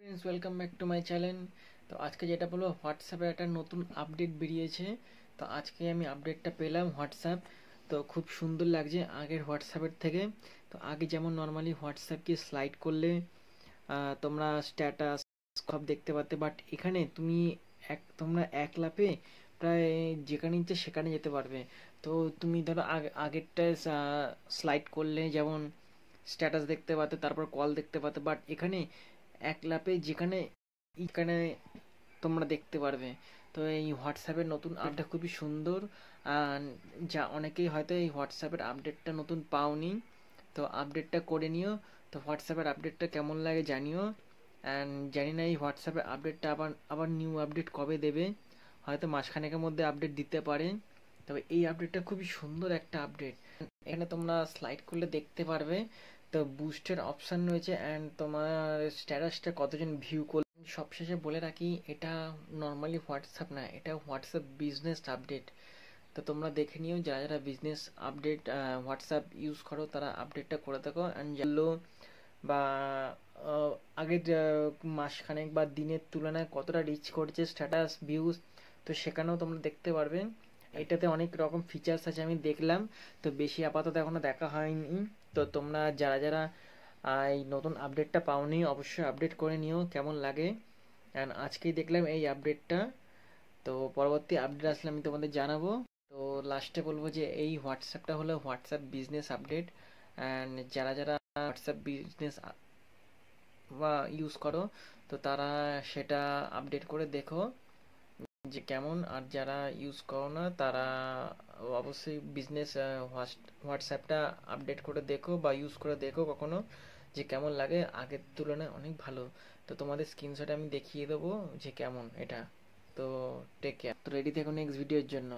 Friends, welcome back to my channel. তো আজকে যেটা বলবো, হোয়াটসঅ্যাপে একটা নতুন আপডেট বেরিয়েছে। তো আজকে আমি আপডেটটা পেলাম হোয়াটসঅ্যাপ। তো খুব সুন্দর লাগছে আগের হোয়াটসঅ্যাপের থেকে। তো আগে যেমন নর্মালি হোয়াটসঅ্যাপকে স্লাইড করলে তোমরা স্ট্যাটাস সব দেখতে পাতে, বাট এখানে তোমরা এক লাপে প্রায় যেখানে ইচ্ছে সেখানে যেতে পারবে। তো তুমি ধরো আগেরটায় স্লাইড করলে যেমন স্ট্যাটাস দেখতে পাতে, তারপর কল দেখতে পাতে, বাট এখানে এক লাপে যেখানে এখানে তোমরা দেখতে পারবে। তো এই হোয়াটসঅ্যাপের নতুন আপডেট খুবই সুন্দর। আর যা অনেকেই হয়তো এই হোয়াটসঅ্যাপের আপডেটটা নতুন পাওনি, তো আপডেটটা করে নিও। তো হোয়াটসঅ্যাপের আপডেটটা কেমন লাগে জানিও। অ্যান্ড জানি না এই হোয়াটসঅ্যাপের আপডেটটা আবার আবার নিউ আপডেট কবে দেবে, হয়তো মাসখানেকের মধ্যে আপডেট দিতে পারে। তবে এই আপডেটটা খুবই সুন্দর একটা আপডেট। এখানে তোমরা স্লাইড করলে দেখতে পারবে, তো বুস্টের অপশান রয়েছে অ্যান্ড তোমার স্ট্যাটাসটা কতজন ভিউ করলে। সবশেষে বলে রাখি, এটা নর্মালি হোয়াটসঅ্যাপ না, এটা হোয়াটসঅ্যাপ বিজনেস আপডেট। তো তোমরা দেখে নিও, যারা যারা বিজনেস আপডেট হোয়াটসঅ্যাপ ইউজ করো তারা আপডেটটা করে থাকো। অ্যান্ড জানলো বা আগের মাসখানেক বা দিনের তুলনায় কতটা রিচ করছে স্ট্যাটাস ভিউজ, তো সেখানেও তোমরা দেখতে পারবে। এটাতে অনেক রকম ফিচার্স আছে, আমি দেখলাম। তো বেশি আপাতত এখনো দেখা হয়নি। তো তোমরা যারা যারা এই নতুন আপডেটটা পাওনি, অবশ্যই আপডেট করে নিও কেমন লাগে। অ্যান্ড আজকেই দেখলাম এই আপডেটটা। তো পরবর্তী আপডেট আসলে আমি তোমাদের জানাবো। তো লাস্টে বলবো যে এই হোয়াটসঅ্যাপটা হলো হোয়াটসঅ্যাপ বিজনেস আপডেট। অ্যান্ড যারা যারা হোয়াটসঅ্যাপ বিজনেস বা ইউজ করো, তো তারা সেটা আপডেট করে দেখো যে কেমন। আর যারা ইউজ করো না তারা অবশ্যই বিজনেস হোয়াটসঅ্যাপটা আপডেট করে দেখো বা ইউজ করে দেখো কখনো, যে কেমন লাগে। আগের তুলনায় অনেক ভালো। তো তোমাদের স্ক্রিনশট আমি দেখিয়ে দেবো যে কেমন এটা। তো টেক কেয়ার। তো রেডি থেকো নেক্সট ভিডিওর জন্য।